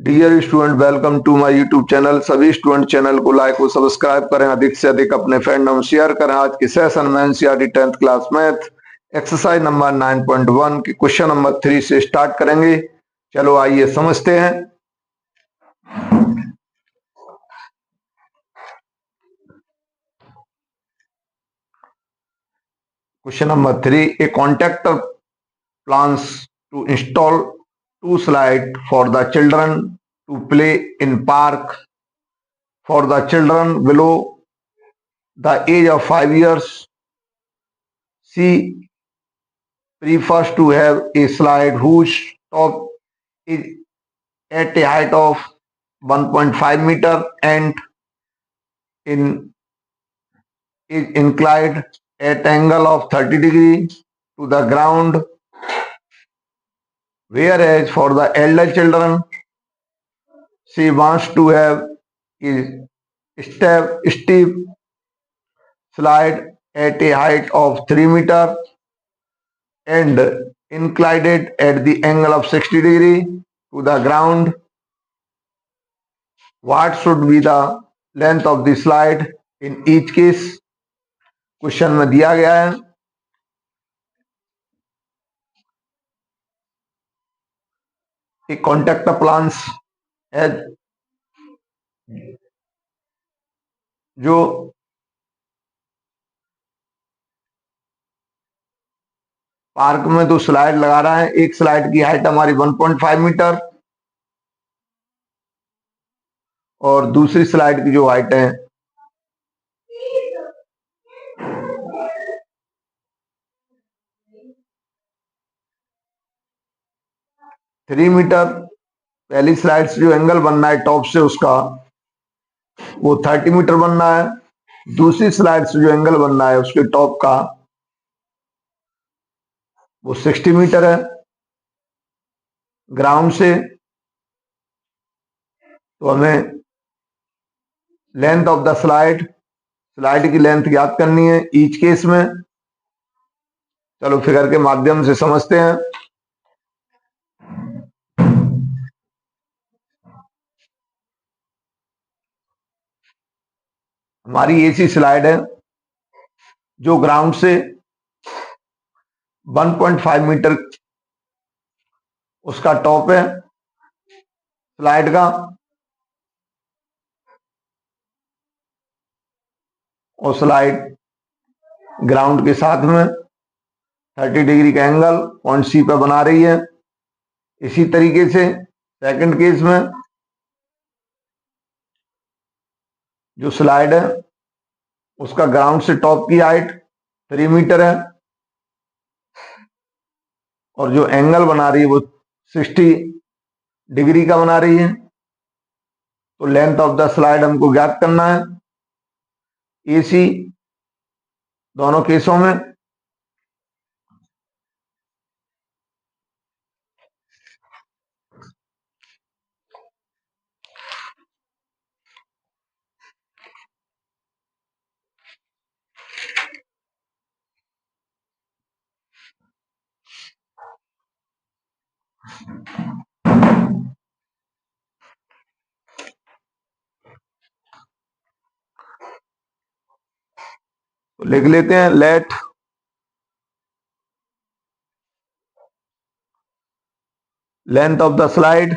Dear student, welcome to my YouTube channel. सभी student channel को like और subscribe करें, अधिक से अधिक अपने फ्रेंड में शेयर करें। आज की सेशन में NCERT 10th class math exercise number 9.1 की क्वेश्चन नंबर 3 से स्टार्ट करेंगे। चलो आइए समझते हैं। Question number 3, a contractor plans to install two slides for the children to play in park for the children below the age of 5 years. She prefers to have a slide whose top is at a height of 1.5 meter and in is inclined at angle of 30 degree to the ground, whereas for the elder children she wants to have a steep slide at a height of 3 meter and inclined at the angle of 60 degree to the ground. What should be the length of the slide in each case? Question में दिया गया है कि contractor plans है जो park में दो slide लगा रहा है। एक स्लाइड की हाइट हमारी 1.5 मीटर और दूसरी स्लाइड की जो हाइट है 3 मीटर। पहली स्लाइड से जो एंगल बनना है टॉप से उसका वो 30 मीटर बनना है। दूसरी स्लाइड से जो एंगल बनना है उसके टॉप का वो 60 मीटर है ग्राउंड से। तो हमें लेंथ ऑफ द स्लाइड की लेंथ ज्ञात करनी है ईच केस में। चलो फिगर के माध्यम से समझते हैं। हमारी ऐसी स्लाइड है जो ग्राउंड से 1.5 मीटर उसका टॉप है स्लाइड का और स्लाइड ग्राउंड के साथ में 30 डिग्री का एंगल पॉइंट सी पर बना रही है। इसी तरीके से सेकंड केस में जो स्लाइड है उसका ग्राउंड से टॉप की हाइट 3 मीटर है और जो एंगल बना रही है वो 60 डिग्री का बना रही है। तो लेंथ ऑफ द स्लाइड हमको ज्ञात करना है एसी दोनों केसों में। तो लिख लेते हैं late length of the slide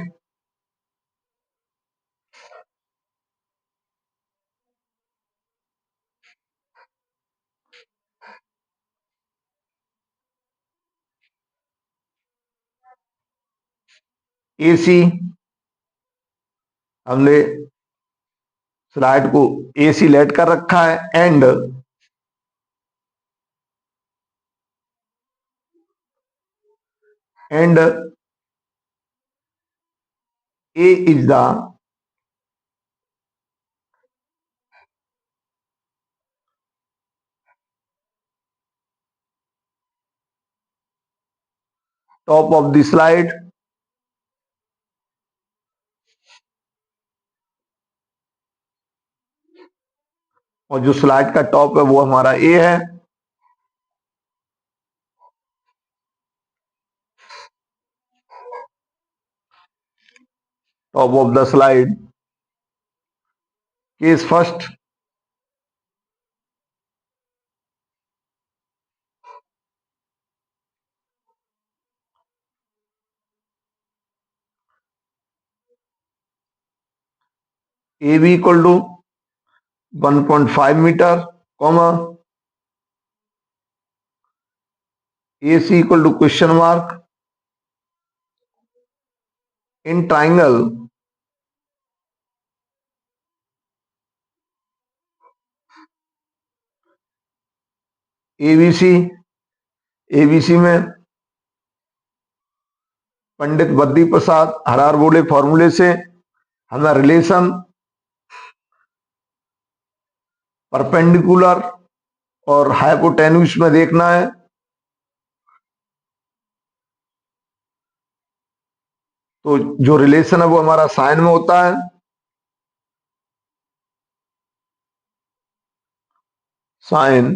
AC. हमने स्लाइड को एसी लेट कर रखा है and A is the top of the slide और जो स्लाइड का टॉप है वो हमारा ए है। top of the slide. Case first. AB equal to 1.5 meter, comma AC equal to question mark. In triangle ABC, ABC में पंडित बद्री प्रसाद हरार बोले फॉर्मूले से हमें रिलेशन परपेंडिकुलर और हाइपोटेन्यूस में देखना है। तो जो रिलेशन है वो हमारा साइन में होता है। Sine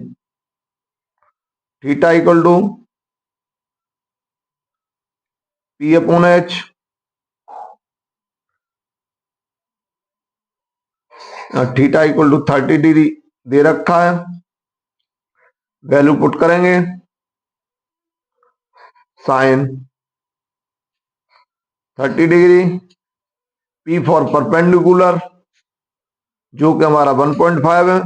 theta equal to P upon H, theta equal to 30 degree दे रखा है। वैल्यू पुट करेंगे। Sine 30 degree, P for perpendicular जो कि हमारा 1.5 है,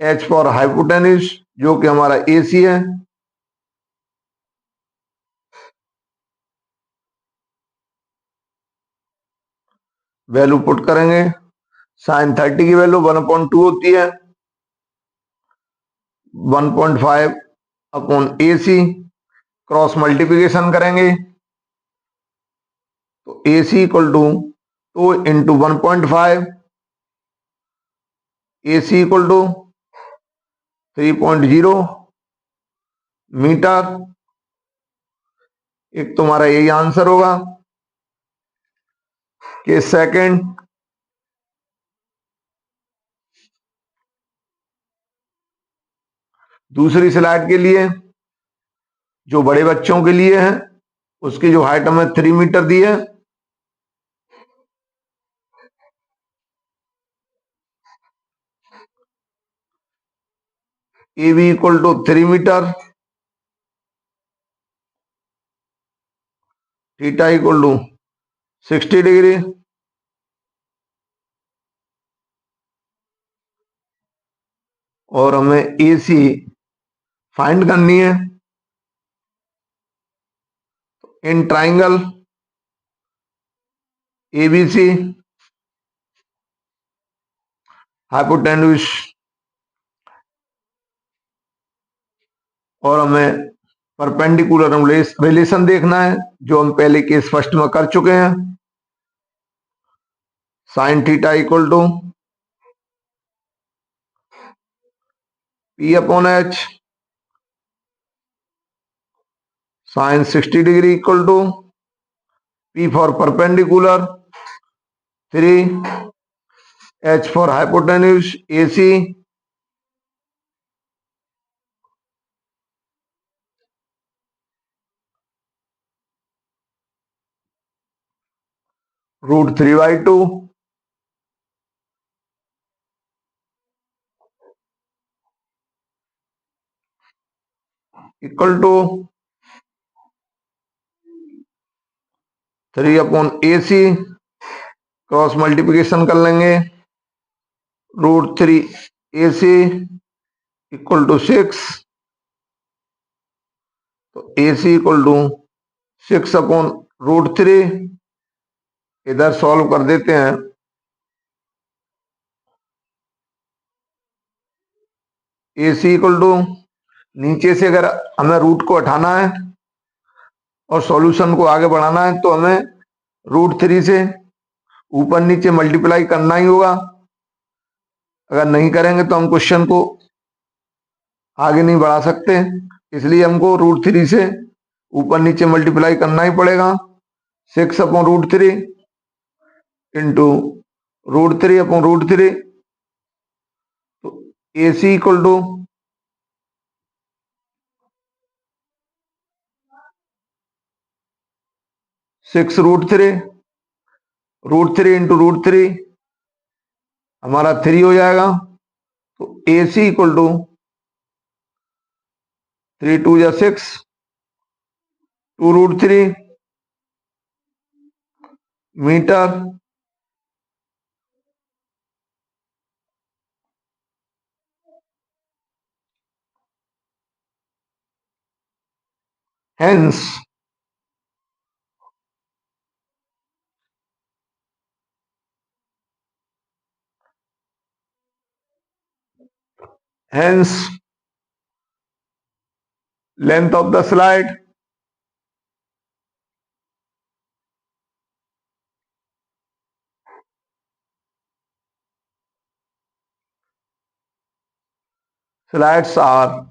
एच फॉर हाइपोटेन्यूस जो कि हमारा एसी है। वैल्यू पुट करेंगे। साइन 30 की वैल्यू 1/2 होती है, 1.5 अपॉन एसी, क्रॉस मल्टीप्लिकेशन करेंगे तो AC equal to 2 into 1.5, AC equal to 3.0 metre. एक तुम्हारा यही आंसर होगा। कि सेकंड, दूसरी स्लाइड के लिए जो बड़े बच्चों के लिए है उसकी जो हाइट हमें 3 मीटर दी है। AB equal to 3 metre, theta equal to 60 degree, और हमें AC फाइंड करनी है। इन ट्राइंगल ABC हाइपोटेन्यूस, और हमें परपेंडिकुलर रिलेशन देखना है जो हम पहले केस फर्स्ट में कर चुके हैं। Sine theta equal to P upon H, sine 60 degree equal to P for perpendicular 3, H for hypotenuse AC, √3/2 equal to 3 upon AC, cross multiplication कर लेंगे। √3 AC इक्वल टू 6, तो AC इक्वल टू 6 अपॉन √3। इधर solve कर देते हैं। AC equal to, नीचे से अगर हमें रूट को हटाना है और सॉल्यूशन को आगे बढ़ाना है तो हमें √3 से ऊपर नीचे मल्टीप्लाई करना ही होगा। अगर नहीं करेंगे तो हम क्वेश्चन को आगे नहीं बढ़ा सकते, इसलिए हमको √3 से ऊपर नीचे मल्टीप्लाई करना ही पड़ेगा। 6 अपॉन √3 इंटू √3 अपॉन √3, तो AC इक्वल टू 6 √3 √3 इंटू √3 हमारा 3 हो जाएगा। तो ए सी इक्वल टू 3 2 या 6, 2√3 metre. Hence, hence length of the slide slides are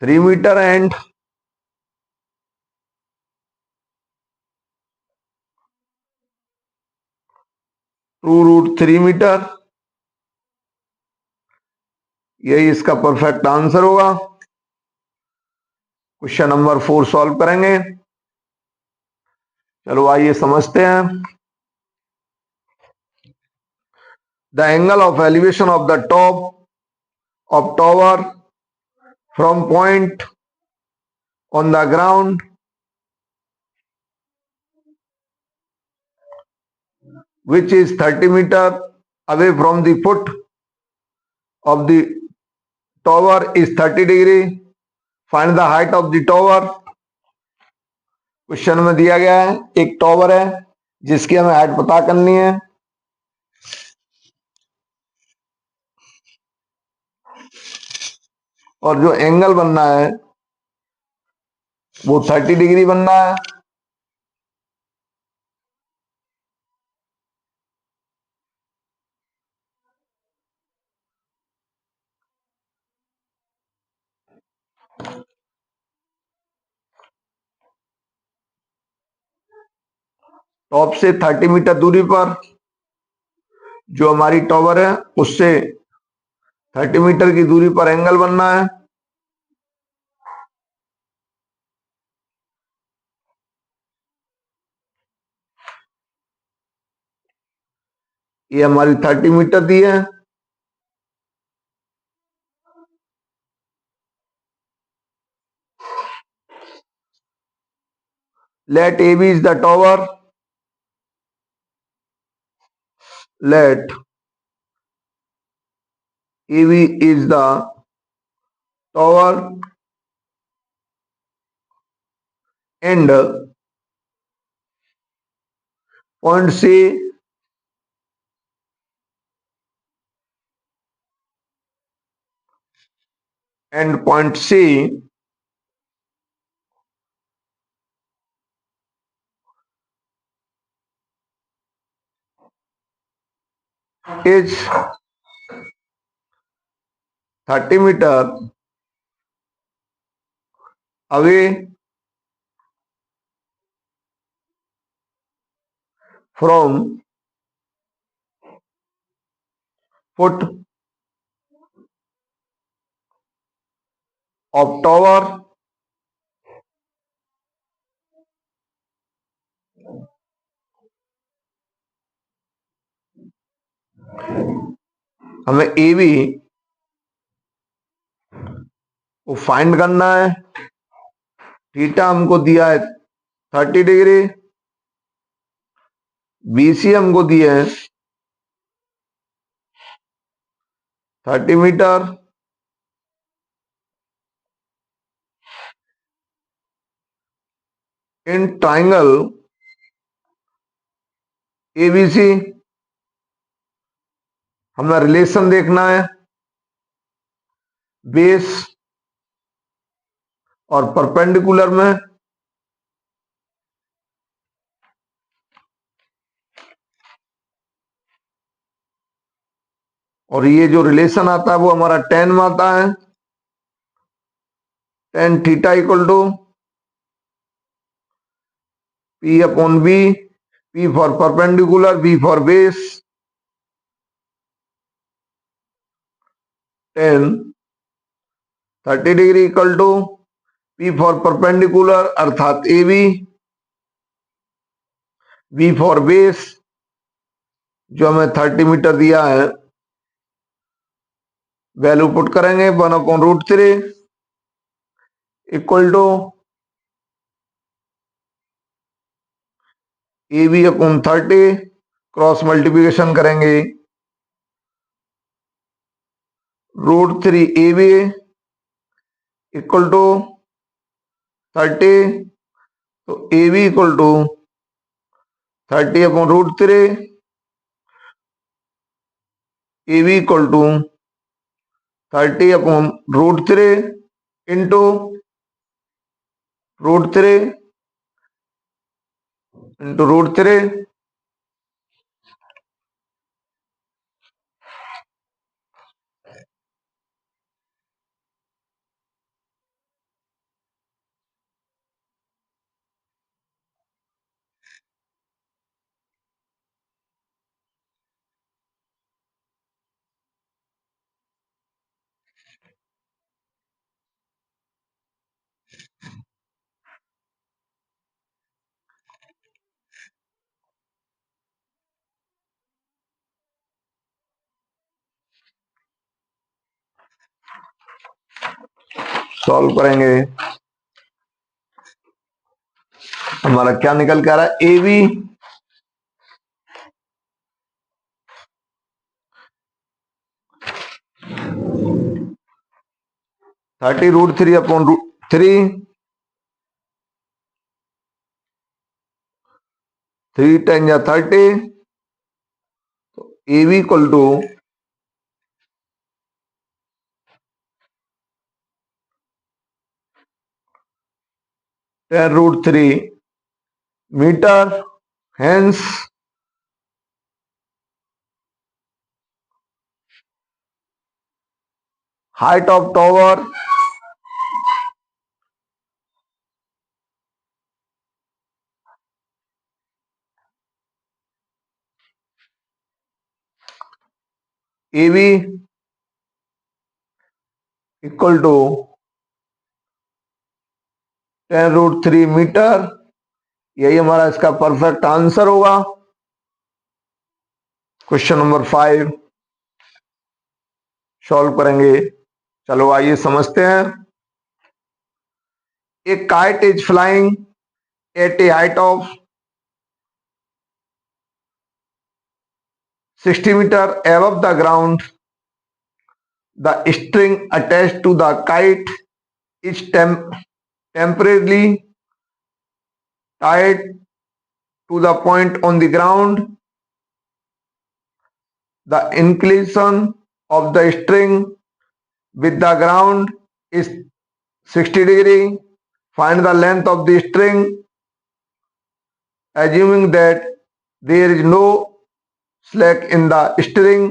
3 meter and 2√3 metre. यही इसका परफेक्ट आंसर होगा। क्वेश्चन नंबर 4 सॉल्व करेंगे। चलो आइए समझते हैं। The angle of elevation of the top of tower from point on the ground which is 30 meter away from the foot of the tower is 30 degree. Find the height of the tower. Question में दिया गया है एक tower है जिसकी हमें height पता करनी है। और जो एंगल बनना है वो 30 डिग्री बनना है। टॉप से 30 मीटर दूरी पर जो हमारी टॉवर है उससे 30 मीटर की दूरी पर एंगल बनना है। ये हमारी 30 मीटर दी है। Let AB is the tower. Let AB is the tower and point C and point C is 30 meter away from foot of tower हमें ए बी को फाइंड करना है। थीटा हमको दिया है 30 डिग्री, बीसी हमको दिए हैं 30 मीटर। इन ट्राइंगल एबीसी हमें रिलेशन देखना है बेस और परपेंडिकुलर में। और ये जो रिलेशन आता है वो हमारा tan में आता है। tan theta equal to P upon B, P for perpendicular, B for base. tan 30 degree equal to P for perpendicular अर्थात AB V फॉर बेस जो हमें 30 मीटर दिया है, वैल्यू पुट करेंगे 1/√3 equal to AB/30, cross multiplication करेंगे √3 AB equal to 30, तो AB equal to 30/√3, AB equal to 30/√3 into √3 into √3। Solve करेंगे, हमारा क्या निकल के आ रहा है, AB 30√3/3, 3 10 या 30, तो AB equal to 10√3 metre. Hence height of tower AB equal to 10√3 metre. यही हमारा इसका परफेक्ट आंसर होगा। क्वेश्चन नंबर 5 सॉल्व करेंगे। चलो आइए समझते हैं। A kite is flying at a height of 60 metre above the ground. The string attached to the kite is temporarily tied to the point on the ground. The inclination of the string with the ground is 60 degree. Find the length of the string, assuming that there is no slack in the string.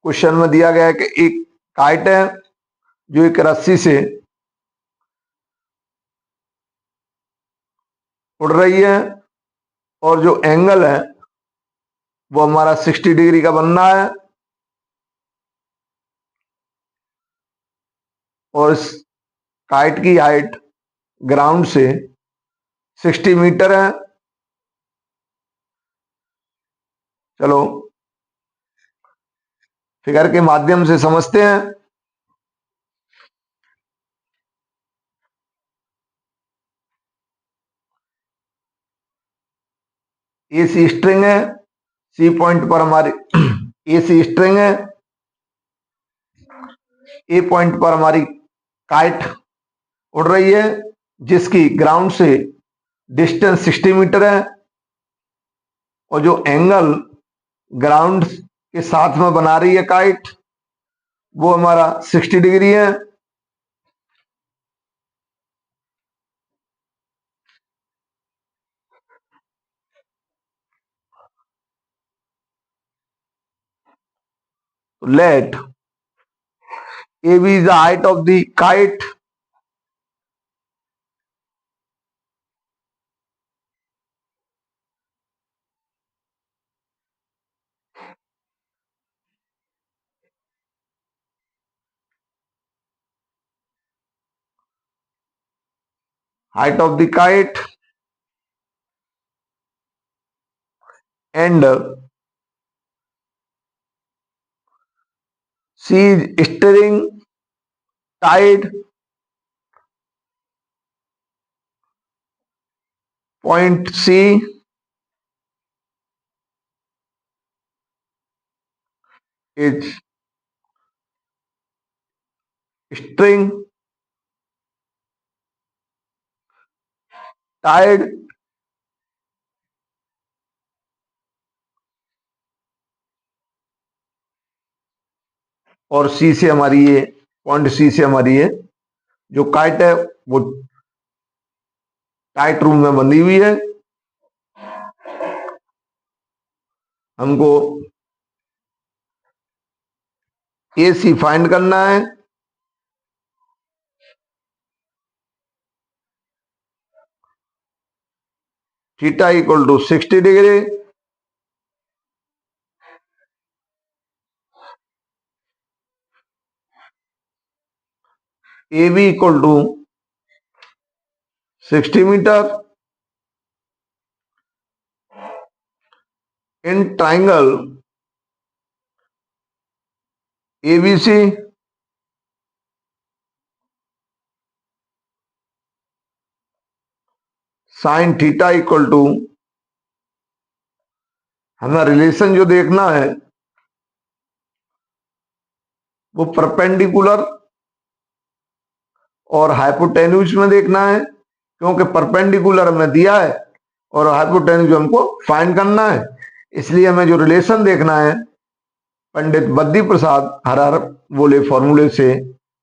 Question में दिया गया है कि एक kite है जो एक रस्सी से उड़ रही है और जो एंगल है वो हमारा 60 डिग्री का बनना है, और इस काइट की हाइट ग्राउंड से 60 मीटर है। चलो फिगर के माध्यम से समझते हैं। ए सी स्ट्रिंग है, सी पॉइंट पर हमारी ए सी स्ट्रिंग है, ए पॉइंट पर हमारी काइट उड़ रही है जिसकी ग्राउंड से डिस्टेंस 60 मीटर है, और जो एंगल ग्राउंड के साथ में बना रही है काइट वो हमारा 60 डिग्री है। Let A B is the height of the kite height of the kite and C is steering tide. Point C is string tide और सी से हमारी ये पॉइंट सी से हमारी ये जो काइट है वो टाइट रूम में बंधी हुई है। हमको ए सी फाइंड करना है। Theta equal to 60 degree, A B equal to 60 metre in triangle ABC sine theta equal to, हमें रिलेशन जो देखना है वो परपेंडिकुलर और हाइपोटेन्यूज में देखना है, क्योंकि परपेंडिकुलर में दिया है और हाइपोटेन्यूज हमको फाइंड करना है। इसलिए हमें जो रिलेशन देखना है पंडित बद्री प्रसाद हरहर बोले फॉर्मूले से,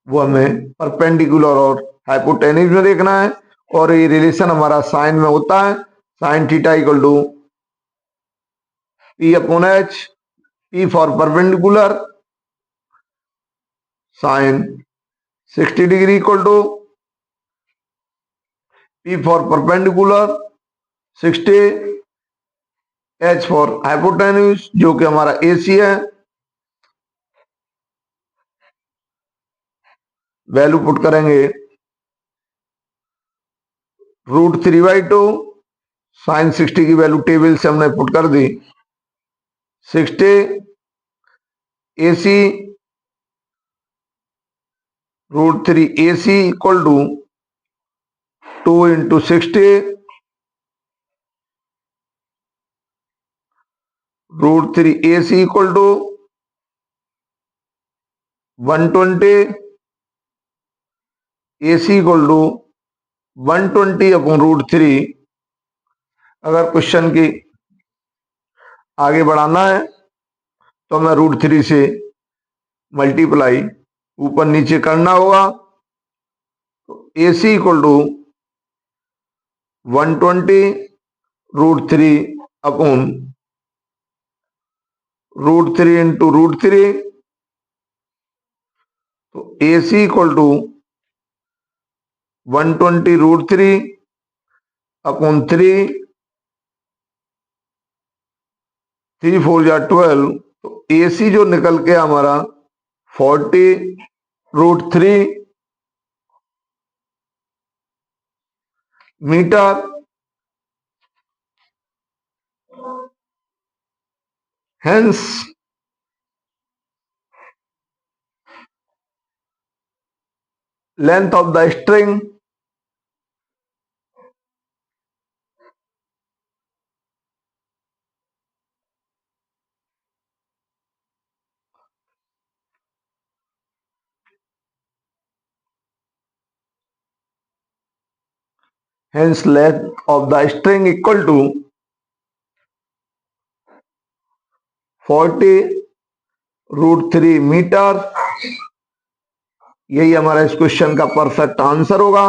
वो हमें परपेंडिकुलर और हाइपोटेन्यूज में देखना है। और ये रिलेशन हमारा साइन में होता है, sine theta equal to P upon H, P for perpendicular sine 60 degree equal to P for perpendicular 60, H for hypotenuse जो कि हमारा AC है। वैल्यू पुट करेंगे √3/2, साइन 60 की वैल्यू टेबल से हमने पुट कर दी। 60 AC √3 AC equal to 2 into 60 √3 AC equal to 120, AC equal to 120 upon √3। अगर क्वेश्चन की आगे बढ़ाना है तो हमें √3 से मल्टीप्लाई ऊपर नीचे करना होगा। तो AC equal to 120 √3 upon √3 into √3। तो AC इक्वल टू 120 √3 अपॉन 3, 3 4 जा 12। तो AC जो निकल के हमारा 40 √3 metre. Hence length of the string hence length of the string equal to 40 √3 metre. यही हमारा इस क्वेश्चन का परफेक्ट आंसर होगा।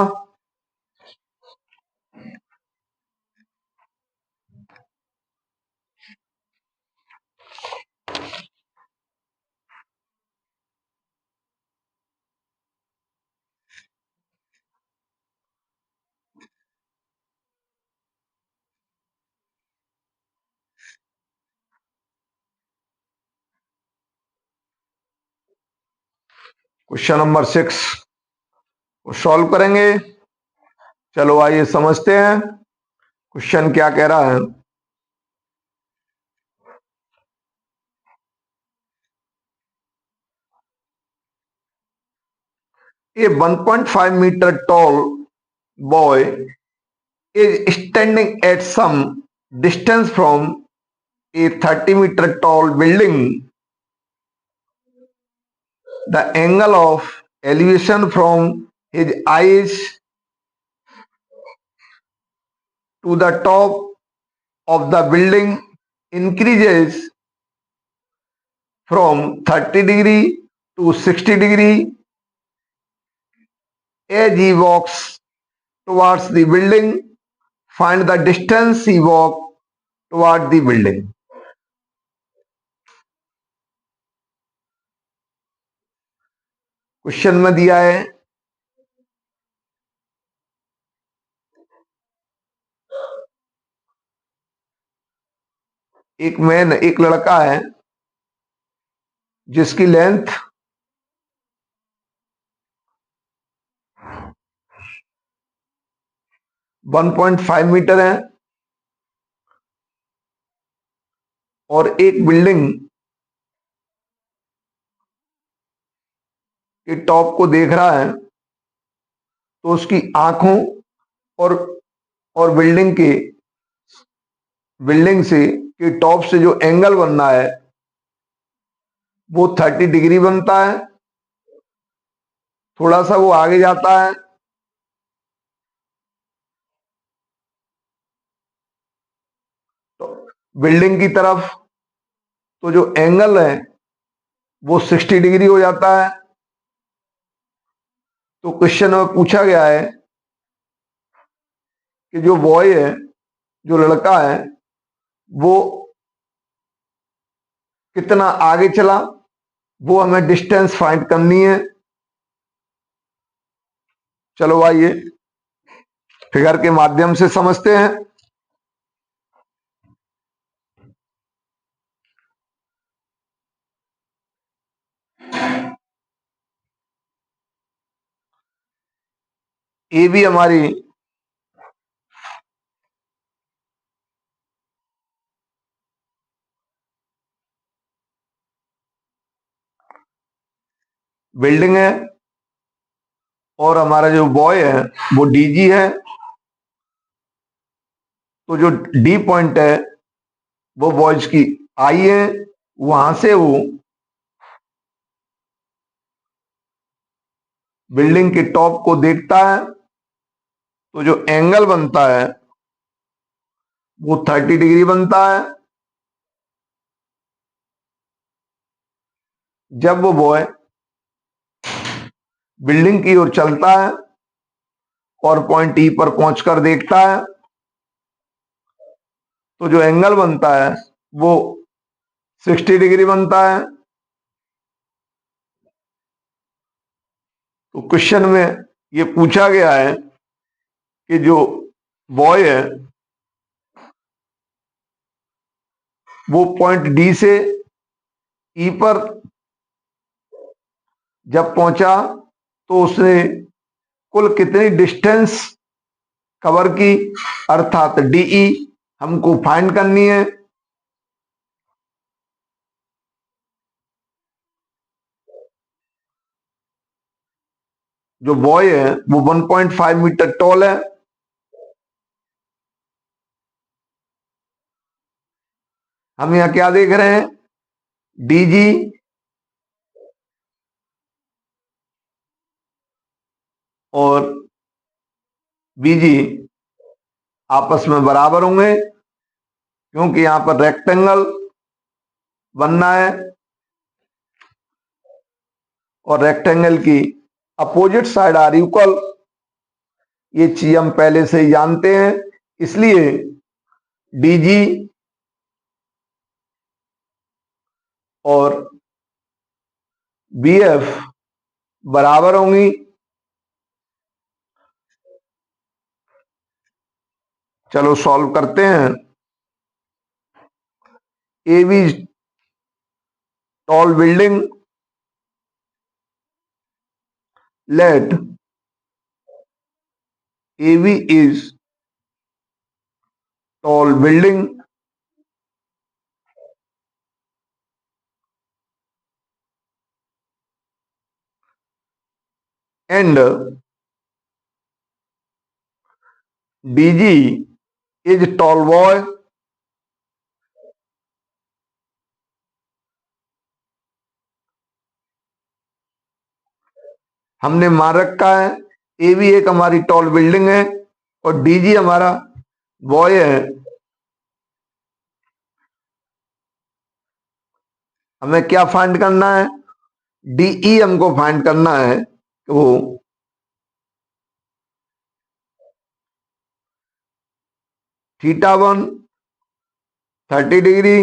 क्वेश्चन नंबर 6 को सॉल्व करेंगे। चलो आइए समझते हैं क्वेश्चन क्या कह रहा है। A 1.5 meter tall boy is standing at some distance from a 30-meter tall building. The angle of elevation from his eyes to the top of the building increases from 30 degree to 60 degree as he walks towards the building. Find the distance he walked toward the building. Question में दिया है एक लड़का है जिसकी length 1.5 metre है और एक बिल्डिंग के टॉप को देख रहा है, तो उसकी आंखों और बिल्डिंग से के टॉप से जो एंगल बनना है वो 30 डिग्री बनता है। थोड़ा सा वो आगे जाता है तो बिल्डिंग की तरफ, तो जो एंगल है वो 60 डिग्री हो जाता है। तो क्वेश्चन में पूछा गया है कि जो बॉय है, जो लड़का है, वो कितना आगे चला, वो हमें डिस्टेंस फाइंड करनी है। चलो आइए फिगर के माध्यम से समझते हैं। ये भी हमारी बिल्डिंग है और हमारा जो बॉय है वो डीजी है। तो जो डी पॉइंट है वो बॉयज की आई है, वहां से वो बिल्डिंग के टॉप को देखता है, तो जो एंगल बनता है वो 30 डिग्री बनता है। जब वो बॉय बिल्डिंग की ओर चलता है और पॉइंट ई पर पहुंचकर देखता है, तो जो एंगल बनता है वो 60 डिग्री बनता है। तो क्वेश्चन में ये पूछा गया है कि जो बॉय है वो पॉइंट डी से ई पर जब पहुंचा तो उसने कुल कितनी डिस्टेंस कवर की, अर्थात डीई हमको फाइंड करनी है। जो बॉय है वो 1.5 मीटर टॉल है। हम यहां क्या देख रहे हैं, डीजी और बीजी आपस में बराबर होंगे, क्योंकि यहां पर रेक्टेंगल बनना है और रेक्टेंगल की अपोजिट साइड आर इक्वल। ये चीज हम पहले से ही जानते हैं, इसलिए डीजी और बीएफ बराबर होंगी। चलो सॉल्व करते हैं। A B tall building, let AV is tall building and DG is tall boy. हमने मान रखा है एवी एक हमारी टॉल बिल्डिंग है और डीजी हमारा बॉय है। हमें क्या फाइंड करना है? डीई हमको फाइंड करना है कि वो θ1 30 degree,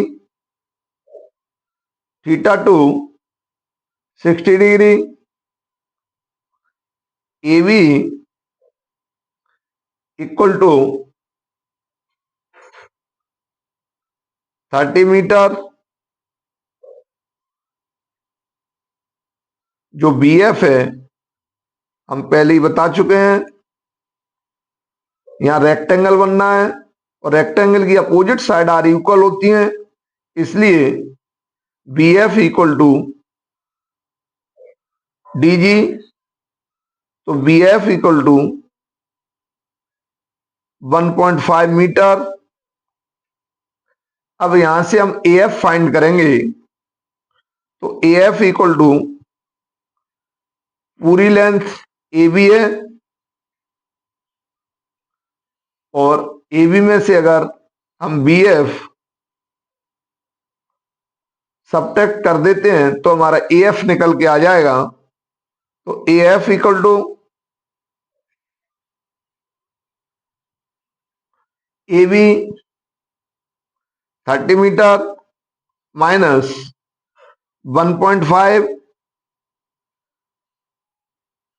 θ2 60 degree, AV equal to 30 metre. जो बीएफ है हम पहले ही बता चुके हैं। यहां रेक्टेंगल बनना है और रेक्टेंगल की अपोजिट साइड आर इक्वल होती हैं, इसलिए बीएफ इक्वल टू डीजी। तो बीएफ इक्वल टू 1.5 मीटर। अब यहां से हम एएफ फाइंड करेंगे, तो एएफ इक्वल टू पूरी लेंथ एबी है और एबी में से अगर हम बीएफ सब्ट्रैक्ट कर देते हैं तो हमारा एएफ निकल के आ जाएगा। तो AF equal to AB 30 metre minus 1.5।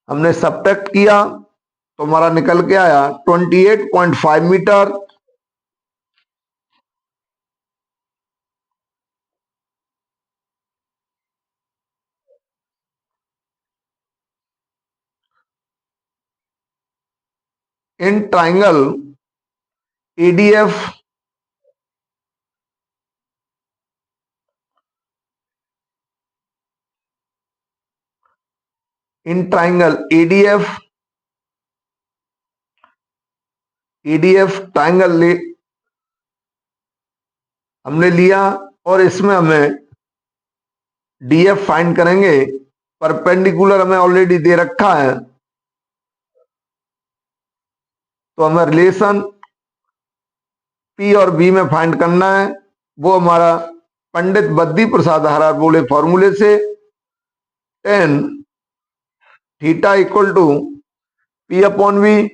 हमने सब्ट्रैक्ट किया तो हमारा निकल के आया 28.5 metre. In triangle ADF in triangle ADF ADF triangle हमने लिया और इसमें हमें डीएफ फाइंड करेंगे। परपेंडिकुलर हमें ऑलरेडी दे रखा है, तो हमें रिलेशन पी और बी में फाइंड करना है। वो हमारा पंडित बद्दी प्रसाद हरा बोले फॉर्मूले से tan theta equal to P upon V.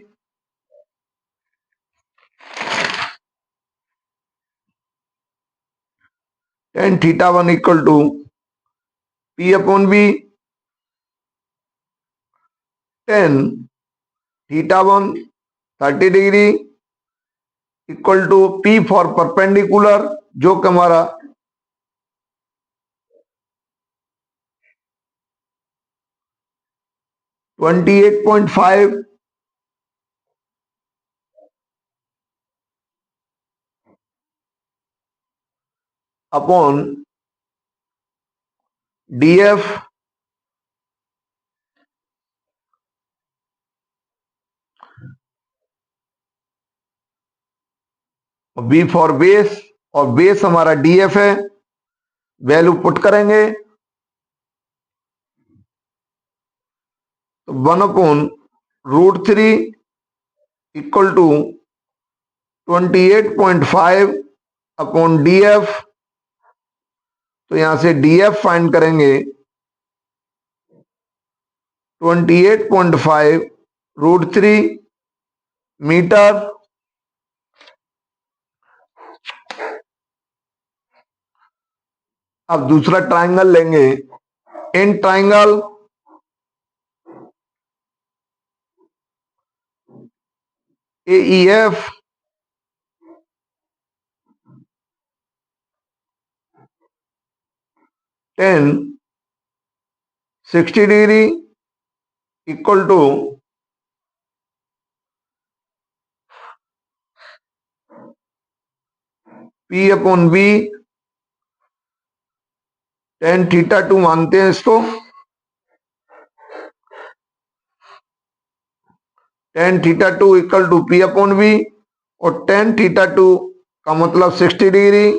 Tan θ1 equal to P upon V. Tan θ1 30 degree equal to P for perpendicular, जो कि हमारा 28.5 upon DF B for base, और बेस हमारा डीएफ है। वैल्यू पुट करेंगे तो 1/√3 इक्वल टू 28.5 अपॉन डीएफ। तो यहां से डीएफ फाइंड करेंगे 28.5√3 मीटर। अब दूसरा ट्राइंगल लेंगे। In triangle AEF tan 60 degree equal to P upon B, tan theta two मानते हैं इसको, tan theta two equal to P upon B, और टेन थीटा टू का मतलब 60 डिग्री,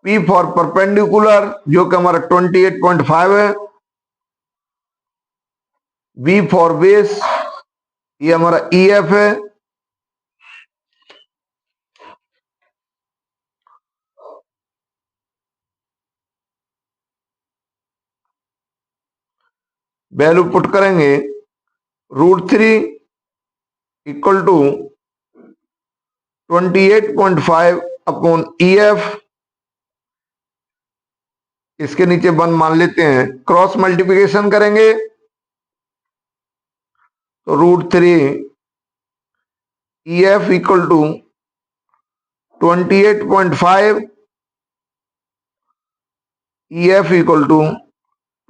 पी फॉर परपेंडिकुलर जो कि हमारा 28.5 है, बी फॉर बेस ये हमारा ई एफ है, वैल्यू पुट करेंगे √3 equal to 28.5 upon E F, इसके नीचे 1 मान लेते हैं, क्रॉस मल्टीप्लिकेशन करेंगे तो √3 E F equal to 28.5, E F equal to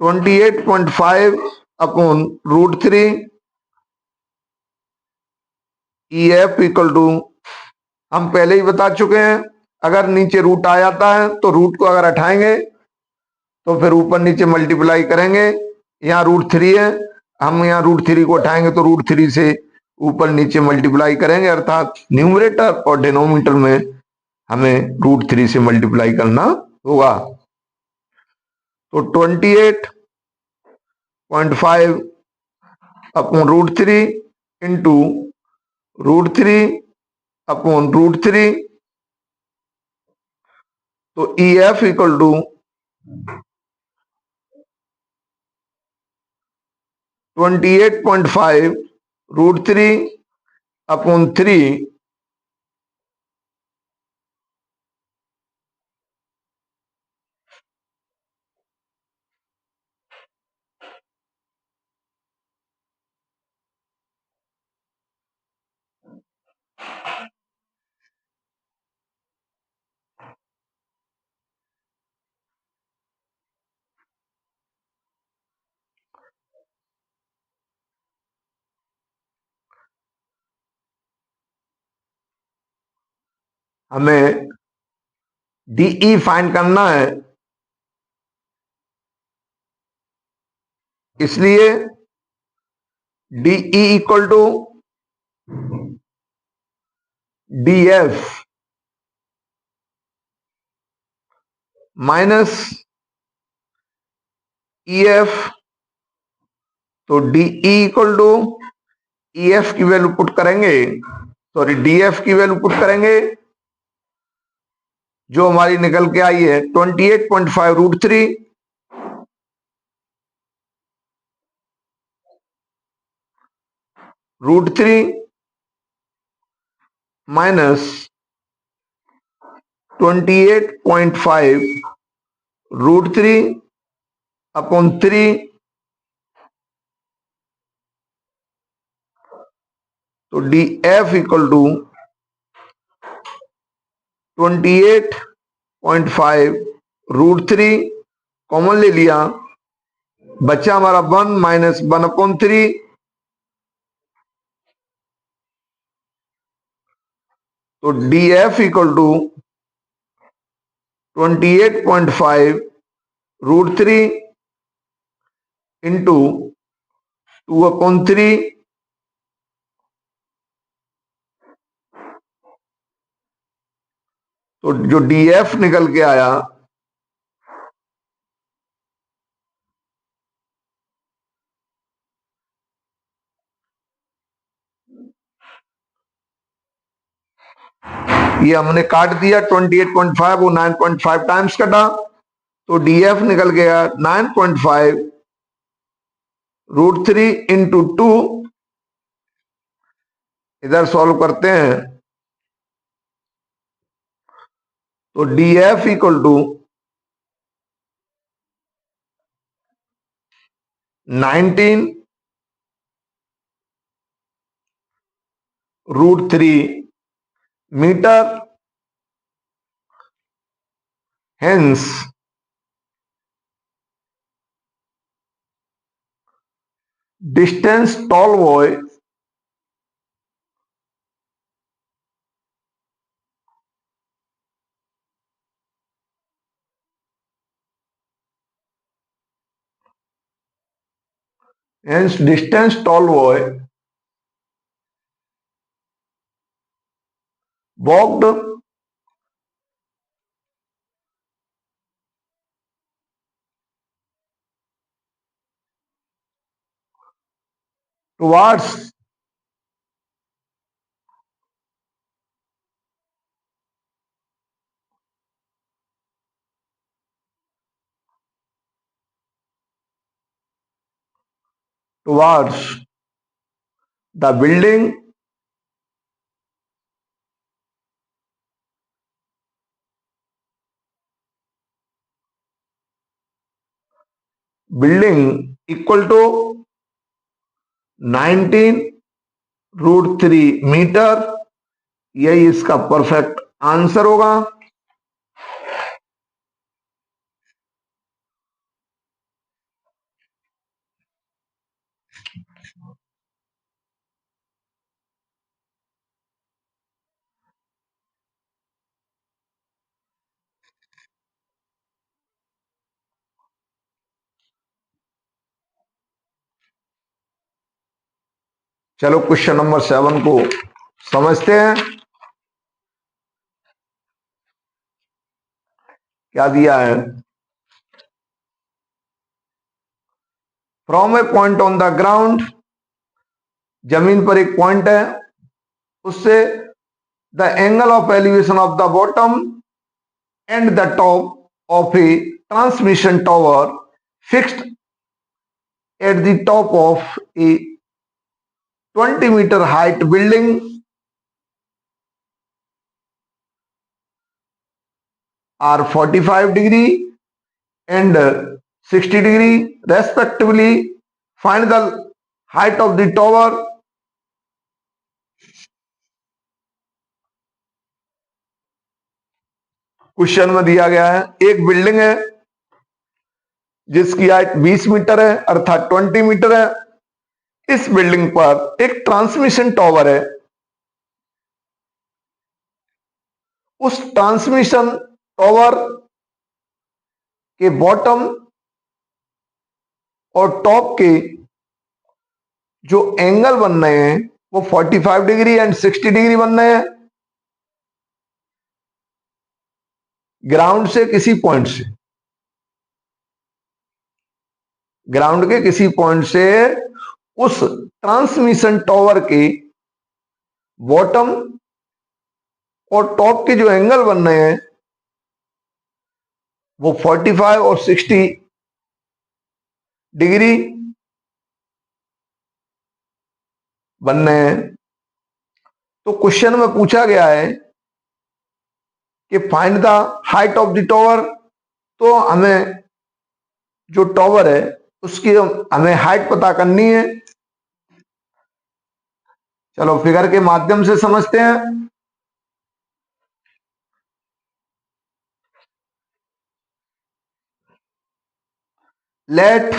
28.5 upon √3, E F equal to, हम पहले ही बता चुके हैं, अगर नीचे रूट आ जाता है तो रूट को अगर हटाएंगे तो फिर ऊपर नीचे मल्टीप्लाई करेंगे, यहाँ √3 है, हम यहाँ √3 को उठाएंगे तो √3 से ऊपर नीचे मल्टीप्लाई करेंगे, अर्थात न्यूमरेटर और डिनोमिनेटर में हमें √3 से मल्टीप्लाई करना होगा। तो 28.5 अपॉन √3 इंटू √3 अपॉन √3, तो E F equal to 28.5 √3 upon 3, हमें डीई फाइंड करना है, इसलिए DE equal to DF minus EF, तो डीई इक्वल टू ईएफ की वैल्यू पुट करेंगे, सॉरी डीएफ की वैल्यू पुट करेंगे जो हमारी निकल के आई है 28.5 √3 √3 माइनस 28.5 √3 अपॉन 3, तो D F equal to 28.5 √3 common ले लिया, बचा हमारा 1 माइनस 1 अपॉन 3, तो D F equal to 28.5 √3 into 2 upon 3, तो जो डीएफ निकल के आया ये हमने काट दिया 28.5, वो 9.5 टाइम्स कटा, तो डीएफ निकल गया 9.5 √3 इंटू 2, इधर सॉल्व करते हैं तो DF equal to 19 √3 metre, hence distance tall boy Hence, distance tall boy walked towards towards the building equal to 19√3 metre. यही इसका परफेक्ट आंसर होगा। चलो क्वेश्चन नंबर 7 को समझते हैं। क्या दिया है? From a point on the ground, जमीन पर एक पॉइंट है, उससे the angle of elevation of the bottom and the top of a transmission tower fixed at the top of a 20 metre height building are 45 degree and 60 degree respectively. Find the height of the tower. Question में दिया गया है एक building है जिसकी height 20 metre है अर्थात 20 metre है। इस बिल्डिंग पर एक ट्रांसमिशन टावर है। उस ट्रांसमिशन टावर के बॉटम और टॉप के जो एंगल बन रहे हैं वो 45 डिग्री एंड 60 डिग्री बन रहे हैं। ग्राउंड से किसी पॉइंट से, ग्राउंड के किसी पॉइंट से उस ट्रांसमिशन टावर के बॉटम और टॉप के जो एंगल बन रहे हैं वो 45 और 60 डिग्री बन रहे हैं। तो क्वेश्चन में पूछा गया है कि find the height of the tower. तो हमें जो टावर है उसकी हमें हाइट पता करनी है। चलो फिगर के माध्यम से समझते हैं। लेट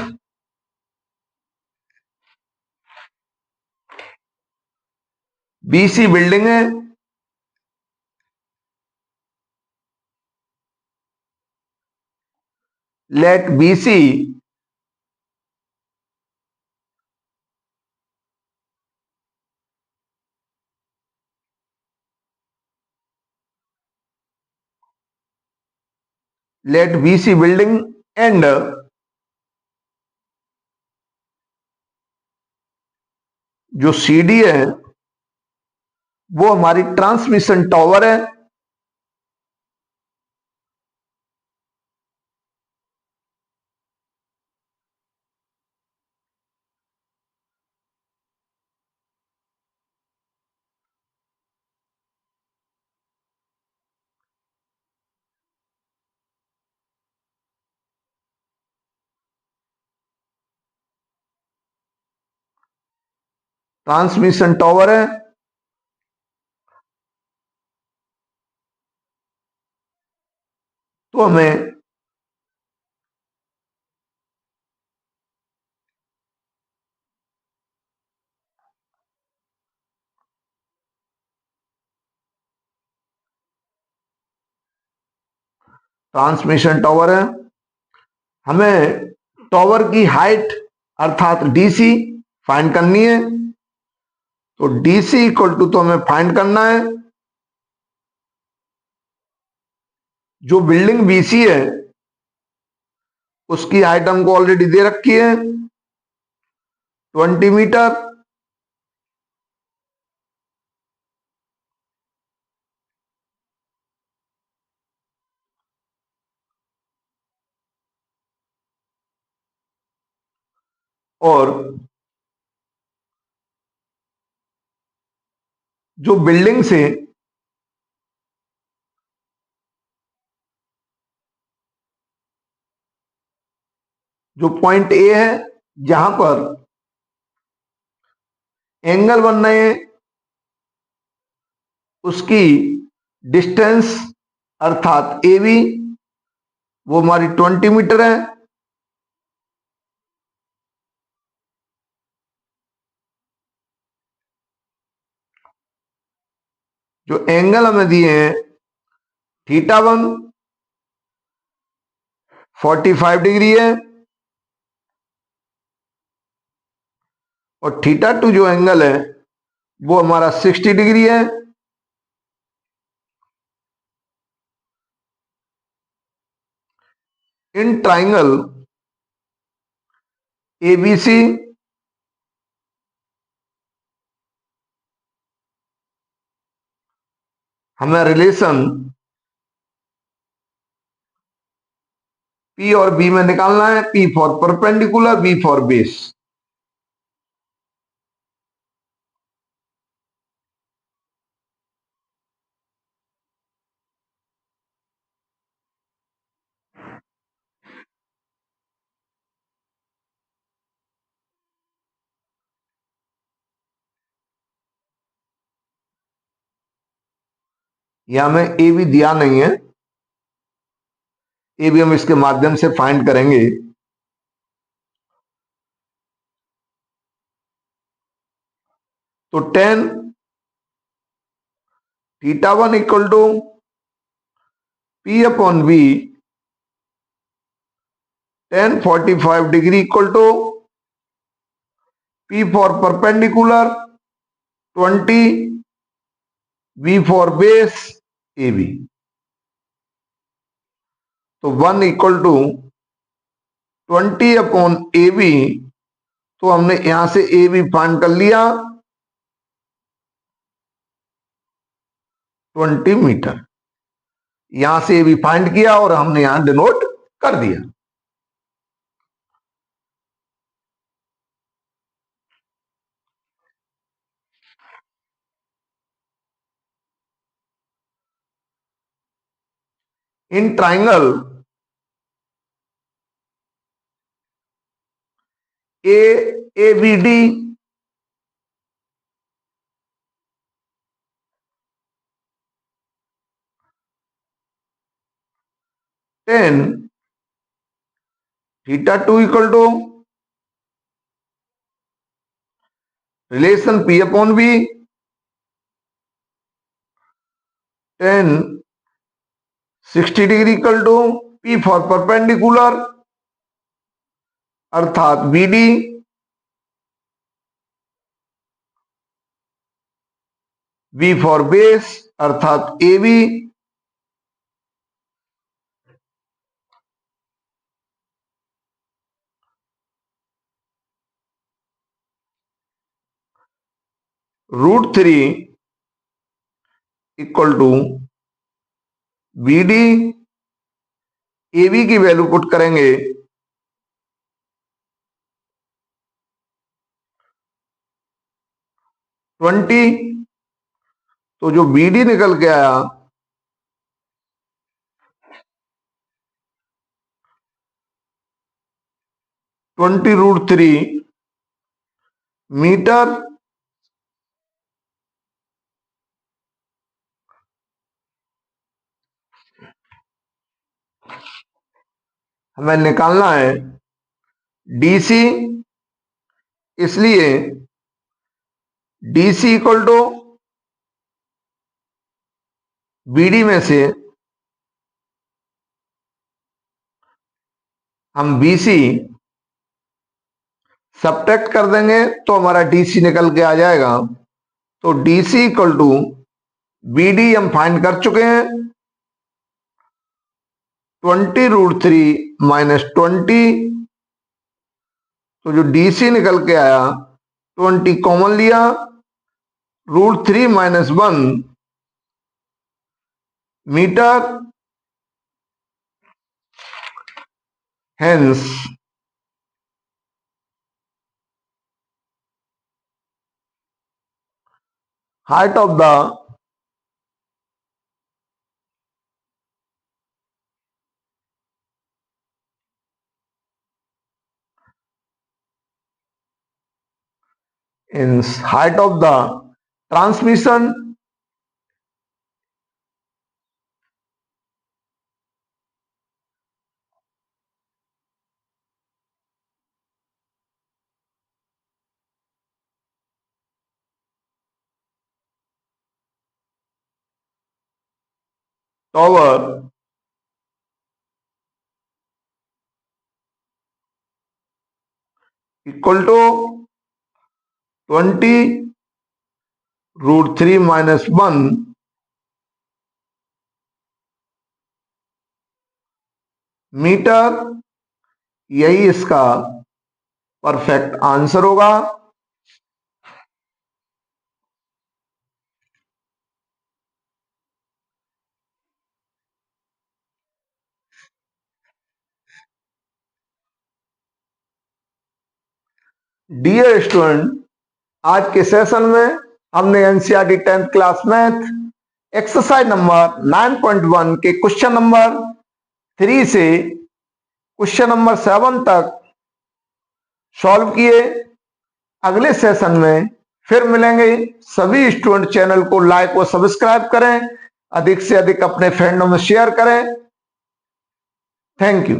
बीसी बिल्डिंग है, let BC let BC building and जो सीडी है वो हमारी ट्रांसमिशन टावर है। ट्रांसमिशन टावर है तो हमें ट्रांसमिशन टावर है, हमें टावर की हाइट अर्थात डीसी फाइंड करनी है। तो डीसी इक्वल टू तो हमें फाइंड करना है, जो बिल्डिंग बीसी है उसकी हाइट हमको ऑलरेडी दे रखी है 20 मीटर। और जो बिल्डिंग से जो पॉइंट ए है जहां पर एंगल बन रहे हैं उसकी डिस्टेंस अर्थात ए बी वो हमारी 20 मीटर है। जो एंगल हमें दिए हैं θ1 45 डिग्री है और θ2 जो एंगल है वो हमारा 60 डिग्री है। इन ट्राइंगल एबीसी हमें रिलेशन पी और बी में निकालना है। P for perpendicular, B for base. यहां में ए भी दिया नहीं है, ए भी हम इसके माध्यम से फाइंड करेंगे। तो tan θ1 equal to P upon B tan 45 degree equal to P for perpendicular 20 B for base A B. तो 1 equal to 20 upon A B. तो हमने यहां से ए बी फाइंड कर लिया 20 मीटर। यहां से ए बी फाइंड किया और हमने यहां डिनोट कर दिया। In triangle A A B D tan θ2 equal to relation P upon B tan 60 degree equal to P for perpendicular अर्थात B D B for base अर्थात A B. √3 equal to B D A B की value put करेंगे 20। तो जो B D निकल के आया 20√3 metre. हमें निकालना है डीसी, इसलिए डीसी इक्वल टू बीडी में से हम बीसी सब्ट्रैक्ट कर देंगे तो हमारा डीसी निकल के आ जाएगा। तो डीसी इक्वल टू बीडी हम फाइंड कर चुके हैं 20√3 माइनस 20। तो जो डीसी निकल के आया 20 कॉमन लिया, √3 minus 1 metre, hence height of the transmission tower equal to 20√3 minus 1 metre. यही इसका परफेक्ट आंसर होगा। डियर स्टूडेंट, आज के सेशन में हमने NCERT 10th class math exercise number 9.1 के क्वेश्चन नंबर 3 से क्वेश्चन नंबर 7 तक सॉल्व किए। अगले सेशन में फिर मिलेंगे। सभी स्टूडेंट चैनल को लाइक और सब्सक्राइब करें, अधिक से अधिक अपने फ्रेंडों में शेयर करें। Thank you.